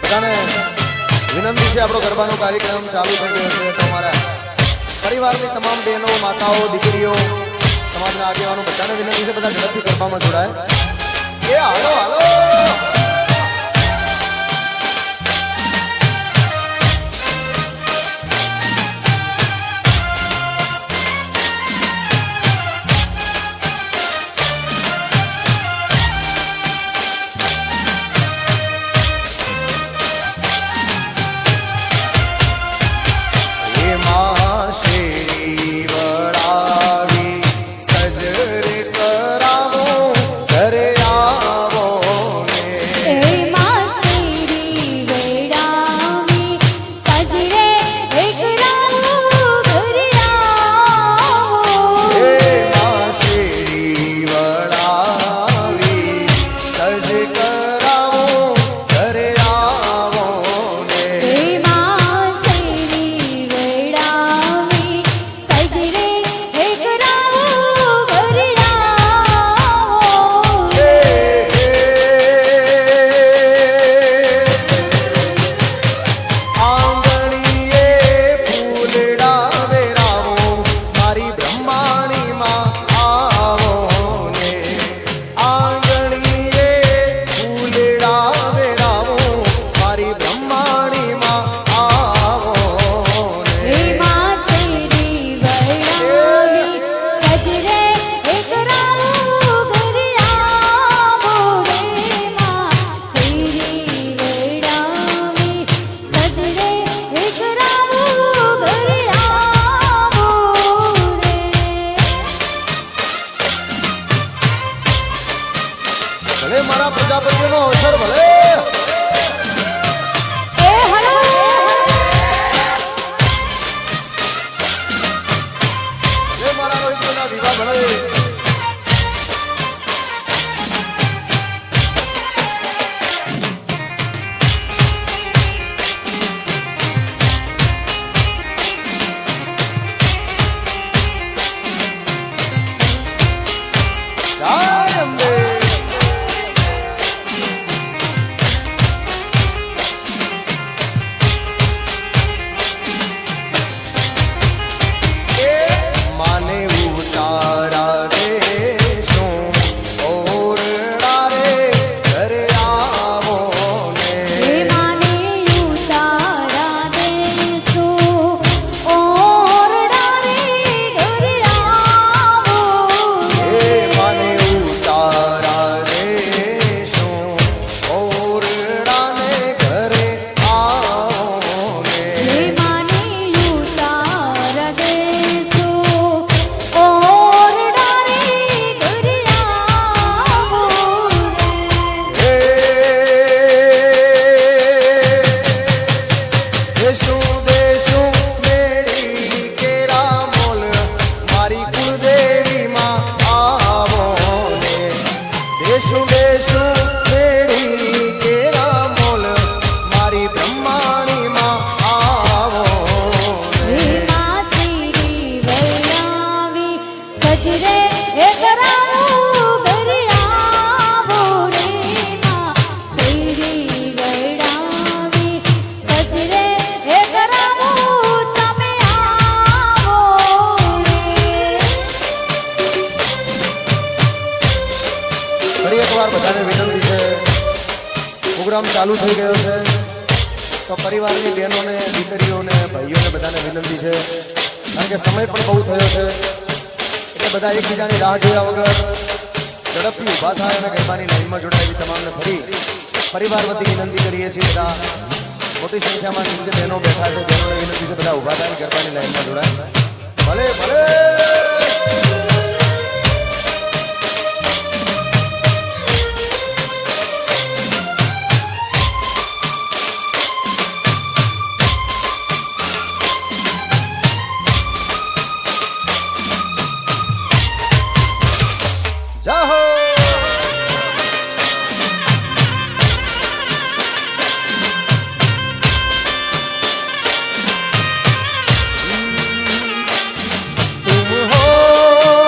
બધાને વિનંતી છે, આપણો ગરબાનો કાર્યક્રમ ચાલુ થઈ ગયો છે તો અમારા પરિવારની તમામ બહેનો, માતાઓ, દીકરીઓ, સમાજના આગેવાનો બધાને વિનંતી છે, બધા ઝડપથી ગરબામાં જોડાય. એ હાલો હાલો મારા પ્રજાપતિનો અવસર ભલે. મારા રોહિતના વિવાહ ભલે. બધાને વિનંતી છે, પ્રોગ્રામ ચાલુ થઈ ગયો છે તો પરિવારની બહેનોને, દીકરીઓને, ભાઈઓને બધાને વિનંતી છે, કારણ કે સમય પણ બહુ થયો છે એટલે બધા એકબીજાની રાહ જોયા વગર ઝડપથી ઊભા થાય અને ગરબાની લાઈનમાં જોડાય તમામને ફરી પરિવાર વતી વિનંતી કરીએ છીએ. બધા મોટી સંખ્યામાં નીચે બહેનો બેઠા છે, બહેનોને વિનંતી છે બધા ઊભા થાય ગરબાની લાઈનમાં જોડાય. ભલે ભલે. तुम हो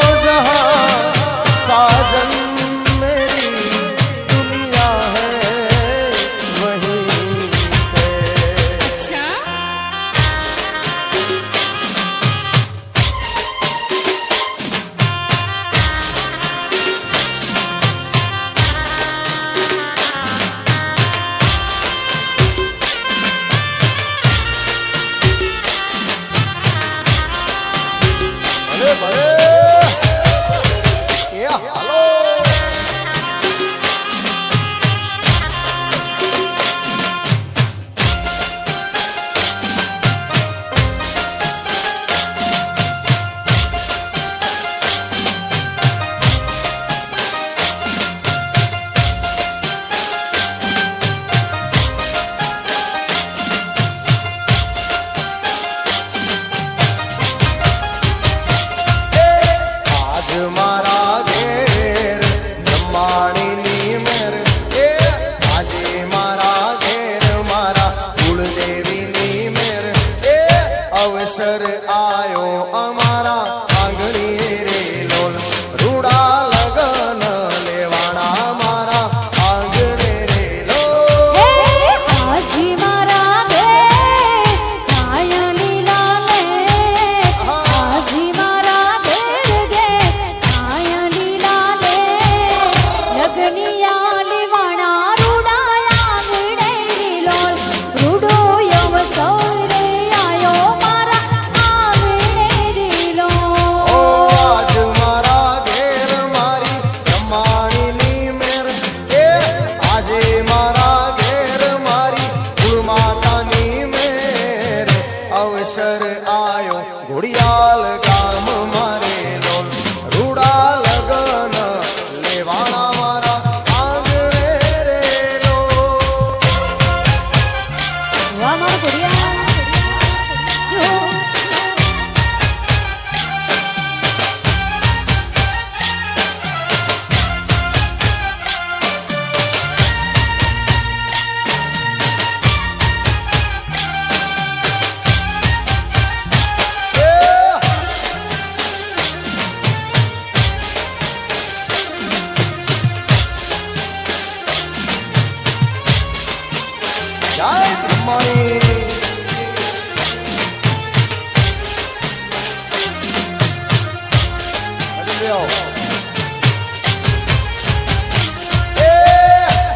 જય બ્રહ્માણી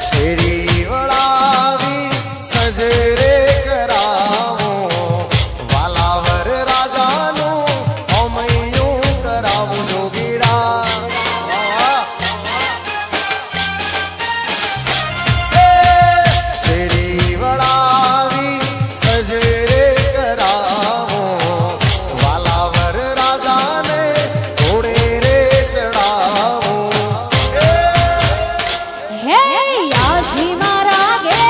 શેરી વળાવી સજરે કરાવો વાલાવર રાજાનું અમૈયું કરાવું જોગીડા શેરી વળાવી સજરે કરાવો વાલાવર રાજાને ઘોડે રે ચડાવો હે યાજી મારા ગે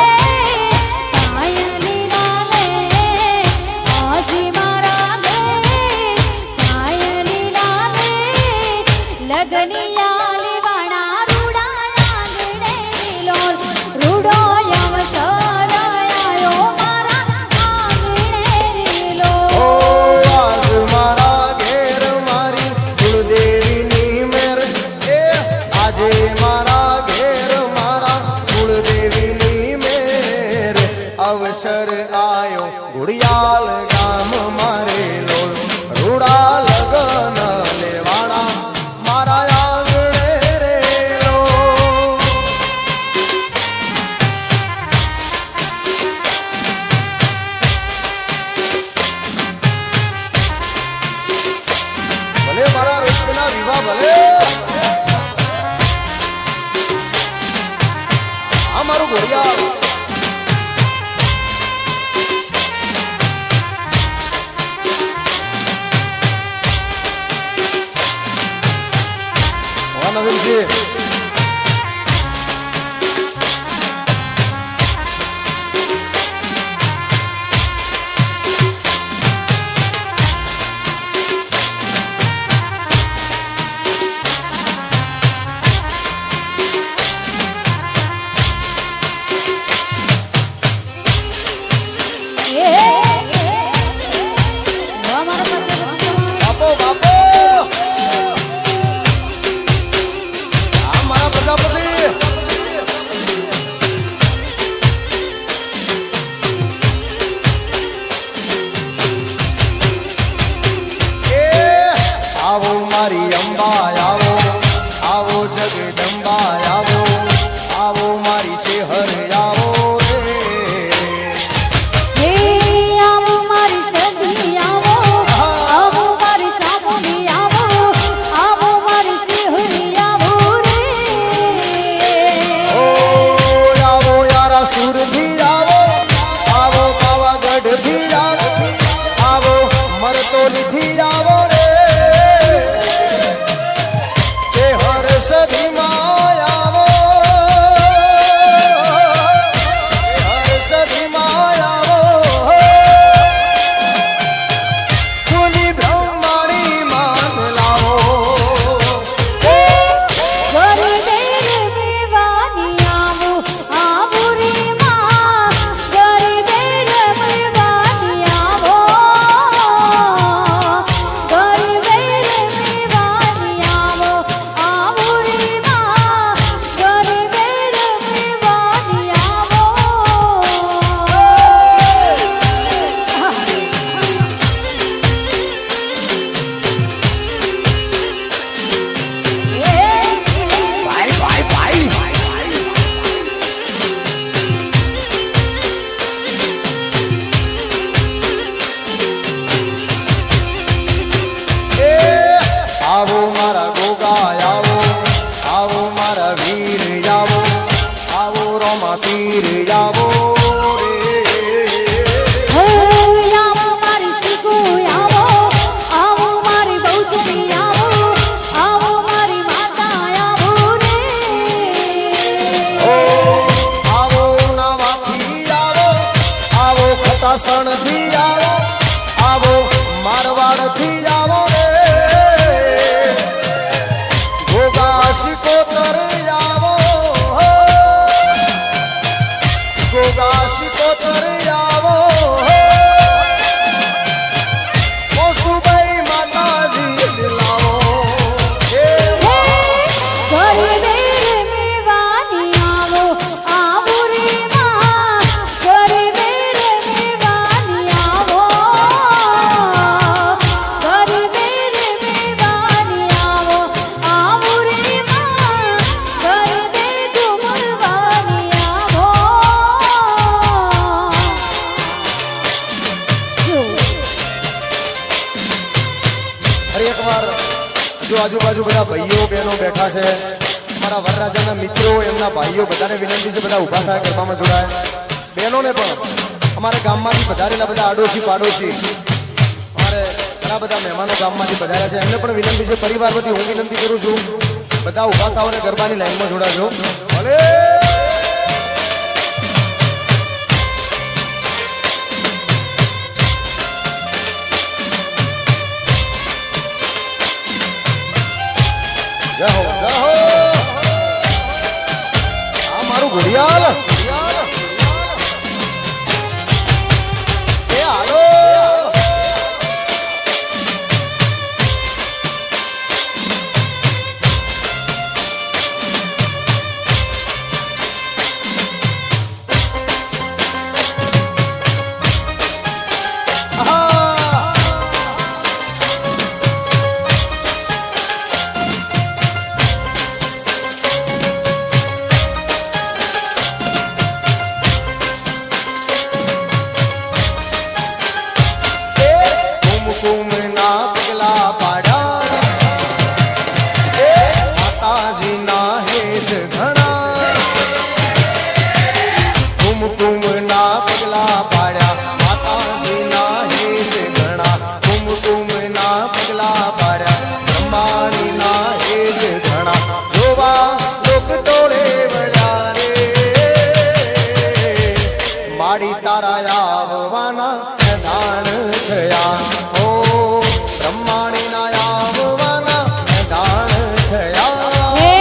કાયલી લાલે આજી મારા ગે કાયલી લાલે લગનિયા લેવાણા રૂડા લાગડે લોલ રૂડો યવસર આયો મારા આંગણે ઓ લોલ આજ મારા ઘેર મારી કુળદેવીની મેર એ આજે મારા ઘેર મારા કુળદેવીની મેર અવસર આયો ગુડિયાલ ગામ મારે લોલ રૂડા લગન લેવાણા મારા આંગણે રે લોલ ભલે મારા રોજના વિવાહ ભલે આ મારું ઘડિયાળ હા નવીનજી બાપો બાપો આ મારા પ્રજાપતિ એ આવો મારી અંબા આવો આવો જગદંબા આવો આવો મારી ચેહર આવો રે હે આવો મારી સદી આવો આવો મારી ચામુંડી આવો આવો મારી સિંહરી આવો રે ઓ આવો યારા સુરભી આવો આવો પાવાગઢથી આવો આવો મરતોલીથી આવો રે ચેહર સદીમાં આવો ચેહર સદીમાં આવો ફૂલી બ્રહ્માણી માન લાવો ગરીબેર મેવાની આવો આવો રે માં ગરીબેર મેવાની આવો ગરીબેર મેવાની આવો આવો રે માં ગરીબેર મેવાની આવો ભાઈ ભાઈ ભાઈ એ આવો મારા ગોગા આવો આવો મારા વીર આવો આવો રોમા પીર આવો રે આવો મારી સીકુ આવો આવો મારી બહુચરી આવો આવો મારી માતા આવો રે ઓ આવો નાવાથી આવો આવો ખટાસણથી આવો આવો મારવાડથી આવો રે ગોગા શિકોતર આવો ગોગા શિકોતર આવો મોસુભાઈ માતાજી દિલાવો એ ગરીબેર મેવાની આવો આવો રે માં ગરીબ જો આજુબાજુ બધા ભાઈઓ બહેનો બેઠા છે, અમારા વરરાજાના મિત્રો, એમના ભાઈઓ, બધાને વિનંતી છે બધા ઊભા થાય, ગરબામાં જોડાય. બહેનોને પણ અમારા ગામમાંથી પધારેલા બધા આડોશી પાડોશી, અમારે ઘણા બધા મહેમાનો ગામમાંથી પધાર્યા છે, એમને પણ વિનંતી છે. પરિવાર વતી હું વિનંતી કરું છું, બધા ઊભા થાઓ અને ગરબાની લાઈનમાં જોડાજો. ભલે જય હો, જય હો. આ મારું ઘડિયાળ એ હાલો. તારા આવવાના દાન થયા, ઓ બ્રહ્માણી ના આવવાના દાન થયા. હે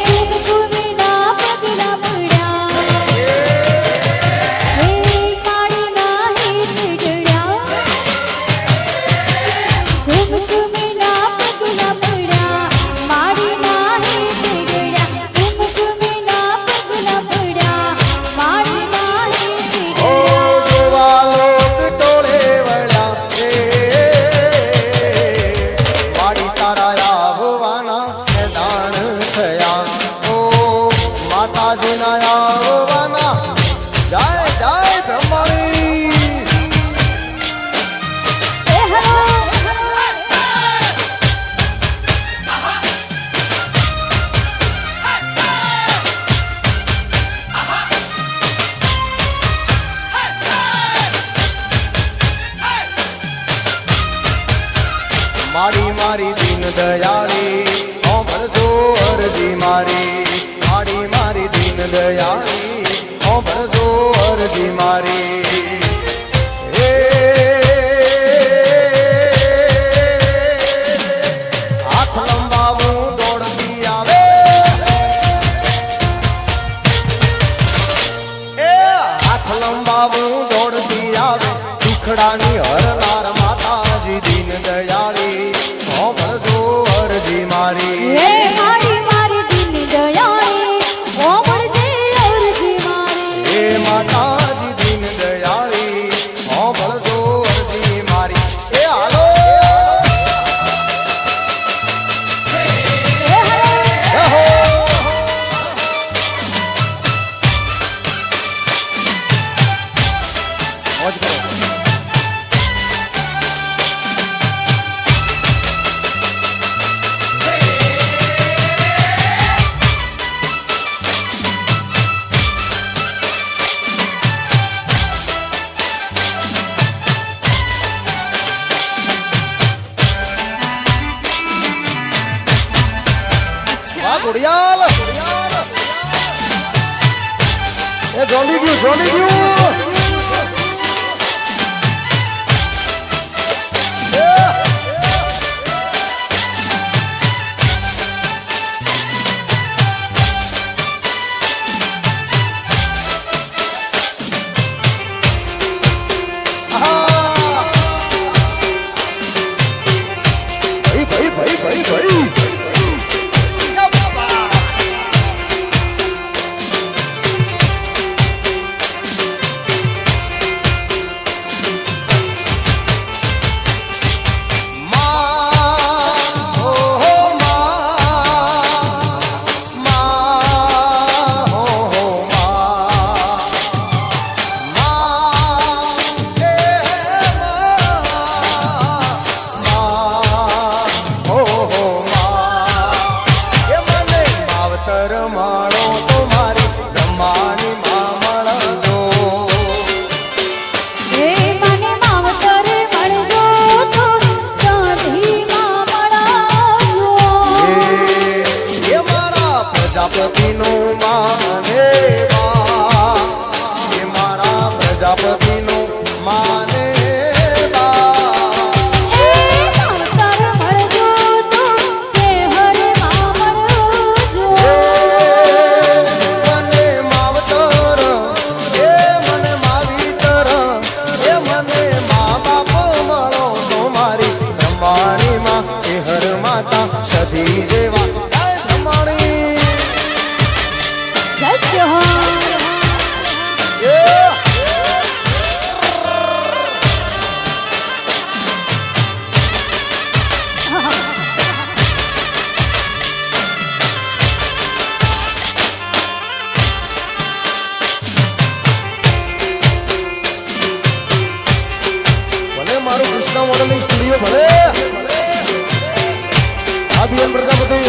કુમકુમના પગલા પડ્યા, હે માળીના હેત જડ્યા. કુમકુમના પગલા પડ્યા, માળીના હેત જડ્યા. કુમકુમના પગલા પડ્યા, માળીના હેત જડ્યા. મારી મારી દીન દયાળી ભરજો અરજી મારી, મારી મારી દીન દયાળી ભરજો અરજી મારી. એ હાથ લંબાવું દોડતી આવે, એ હાથ લંબાવું દોડતી આવે, દુખડાની હરનાર માતાજી દીન દયાળી ભરજો અરજી મારી. હે મારી મારી દીન દયાળી ઓમળજે અરજી મારી. હે માતાજી દીન દયાળી ભરજો અરજી મારી. એ હાલો જહો. મોજ કરો. વાહ ઘોડિયાલ, એ જોડી ગયું, જોડી ગયું. ભાઈ ભાઈ ભાઈ ભાઈ ભાઈ કૃષ્ણ મોડેલિંગ સ્ટુડિયો ભલે આબીએન પ્રજાપતિ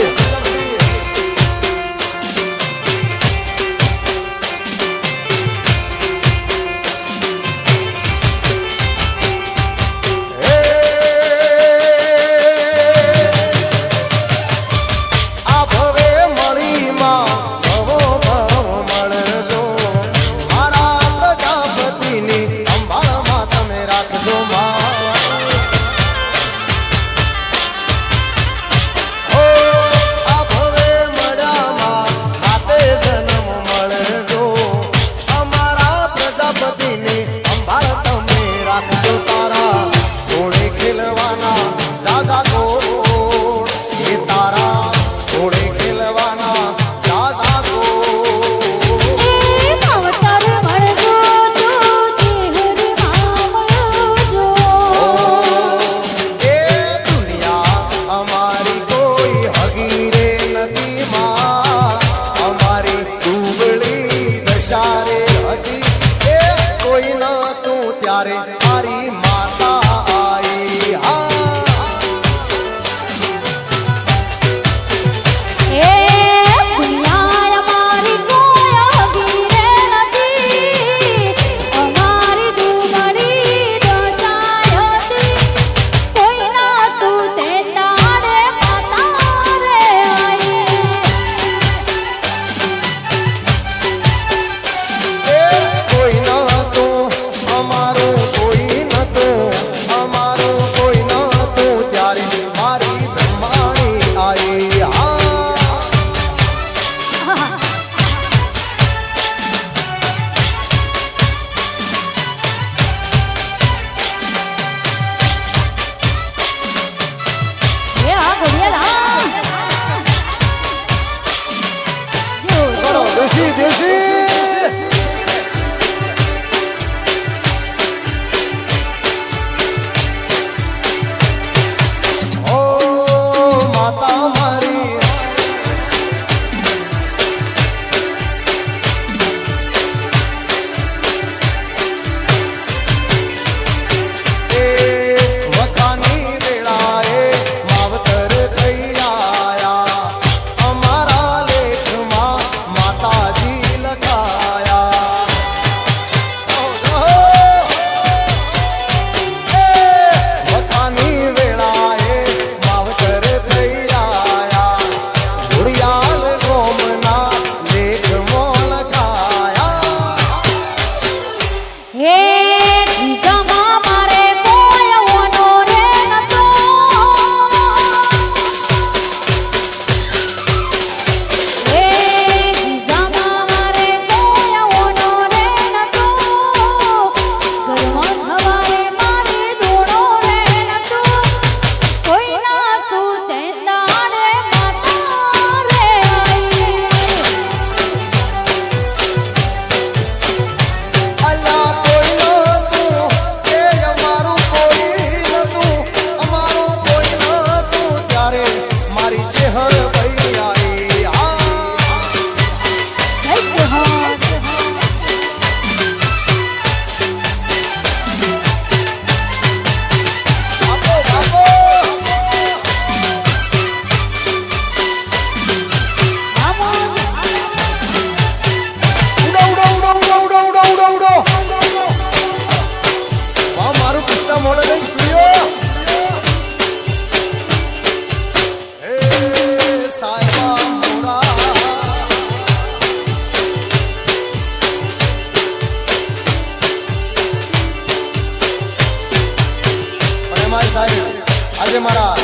આજે મારા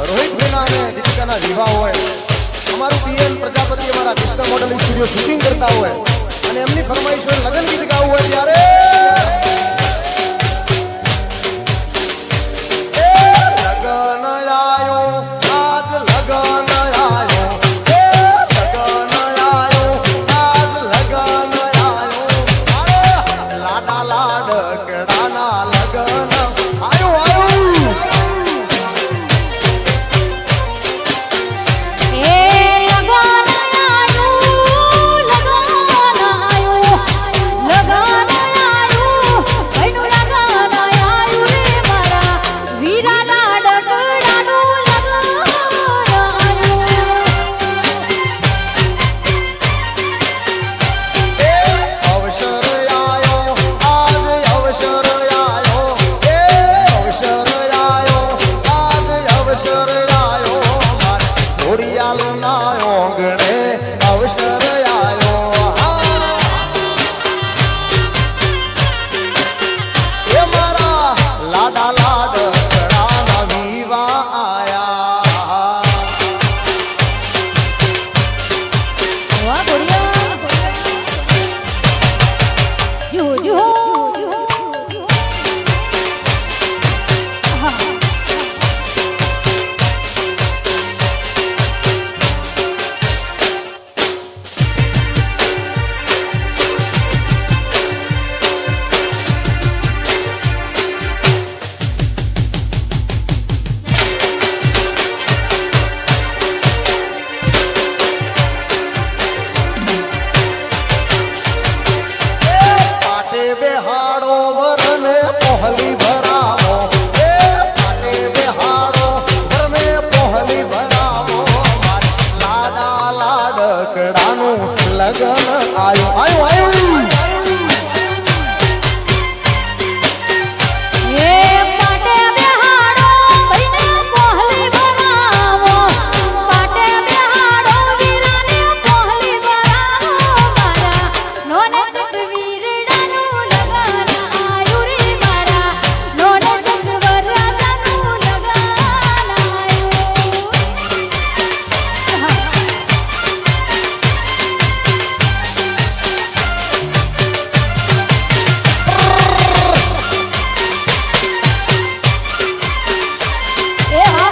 રોહિતભાઈના અને દીપિકાના વિવાહ હોય, અમારું પીએન પ્રજાપતિ અમારા કૃષ્ણ મોડેલિંગ સ્ટુડિયો શૂટિંગ કરતા હોય અને એમની ફરમાઈશ હોય લગ્ન ગીત ગાવું હોય ત્યારે લગન આયો આજ લગન આયો લાડા લાડ કેડાના લગન આયો લગન જોજો પાટે બેહાડો વરને પહોલી ભરાવો એ પાટે બેહાડો વરને પહોલી ભરાવો લાડા લાડકડાનું લગન આયું એ પાટે બેહાડો ભઈને પહોલી બનાવો પાટે બેહાડો વીરાને પહોલી બનાવો મારા નોને જગવીરડાનું લગન આયુ રે મારા નોને જગવરરાજાનું લગન આયુ એ હા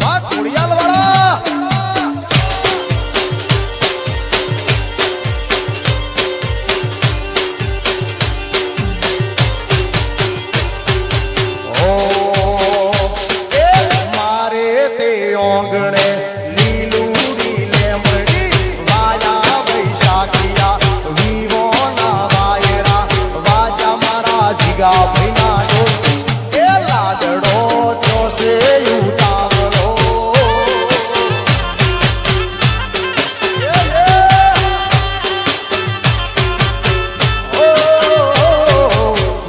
વાહ ખોડિયાલ વાળા મારે તે ઓગણે લીલુડી લેમડી વાયા વૈશાખિયા વિવો ના વાયરા વાજા મારા જીગા ભીના ડોલ એ લાડડો જોશે ઉતાવળો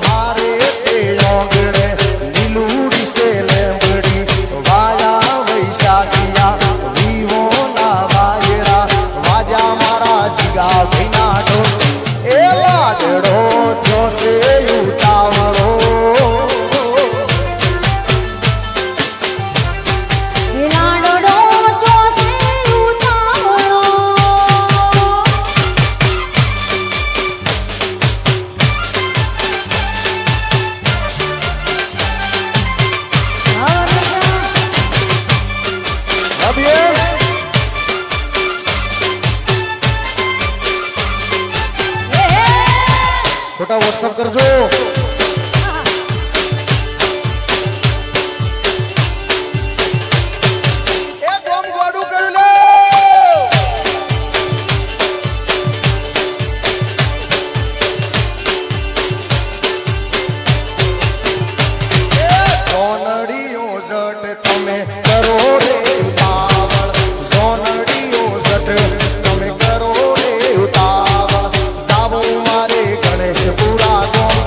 મારે તે ઓગણે લીલુડી સે લેમડી વાયા વૈશાખિયા વિવો ના વાયરા વાજા મારા જીગા ભીના ડોલ એ લાડડો જોશે ઉતાવળો લાડડો જોશે ઉતાવળો અભિયે ખોટા વોટ્સઅપ કરજો એ ગોમ ગોડું કરી લે સોનડીઓ જટ તમે કરો રે ઉતાવળ સોનડીઓ જટ તમે કરો રે ઉતાવળ જાવો મારે ગણેશપુરા ગોમ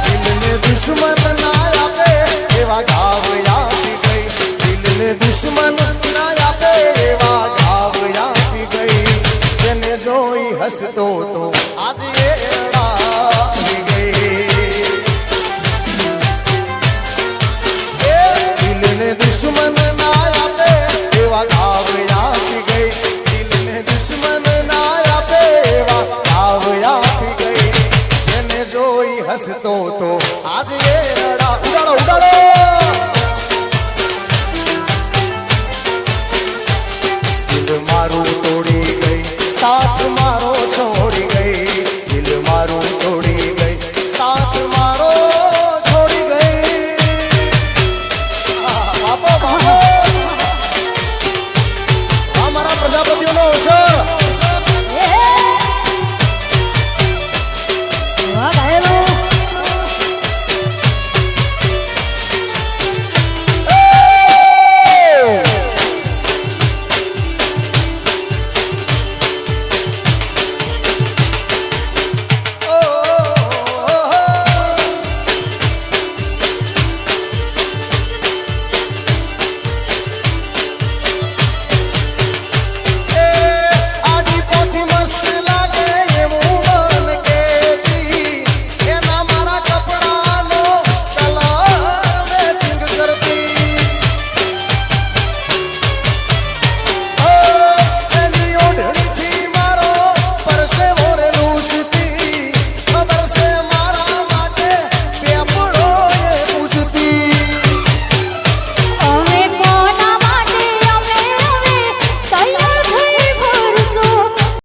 દિલને દુશ્મન ના આપે એવા ઘાવ આપી ગઈ દિલને દુશ્મન ના આપે એવા ઘાવ આપી ગઈ જેને જોઈ હસતો તો આજે એ રડાવી ગઈ દિલને દુશ્મન ના આપે એવા ઘાવ આપી ગઈ દિલને દુશ્મન ના આપે એવા ઘાવ આપી ગઈ જેને જોઈ હસતો તો આજે એ ઉડાડો ઉડાડો દિલ મારું તોડી ગઈ સાથ મારો